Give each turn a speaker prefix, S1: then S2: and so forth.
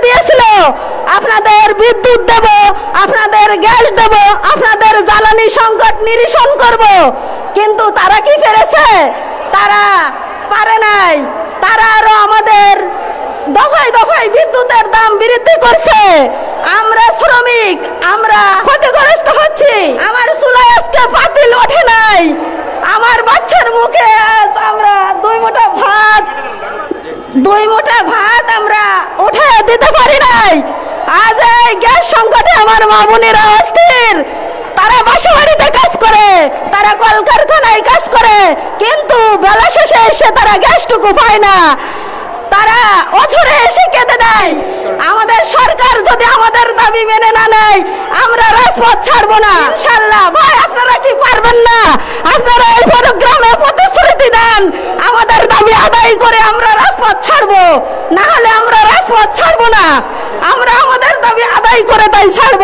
S1: দিয়েছিল আপনাদের বিদ্যুৎ দেব, আপনাদের গ্যাস দেব, আপনাদের জ্বালানি সংকট নিরসন করব, কিন্তু তারা কি পেরেছে? তারা পারে নাই। তারা আরো আমাদের দফায় দফায় বিদ্যুতের দাম বৃদ্ধি করছে। আমরা শ্রমিক, আমরা ক্ষতিগ্রস্ত হচ্ছি। আমার চুলায় আজকে পাতিল ওঠে নাই, আমার বাচ্চার মুখে আজ আমরা দুই মুঠা ভাত আমরা উঠে দিতে পারি নাই। আজ এই গ্যাস সংকটে আমার মা বোনেরা অস্থির। তারা বাসা বাড়িতে কাজ করে, তারা কলকারখানায় কাজ করে, কিন্তু বেলা শেষে এসে তারা গ্যাসটুকু পায় না। তারা অঝরে এসে কেঁদে দেয়। আমাদের সরকার যদি আমাদের দাবি মেনে না নেয়, আমরা রাজপথ ছাড়বো না ইনশাআল্লাহ। ভাই, আপনারা কি পারবেন না? আপনারা এই প্রোগ্রামে প্রতিশ্রুতি দেন, আমাদের দাবি আদায় করে আমরা রাজপথ ছাড়বো, না হলে আমরা রাজপথ ছাড়বো না। আমরা আমাদের দাবি আদায় করে তাই ছাড়বো।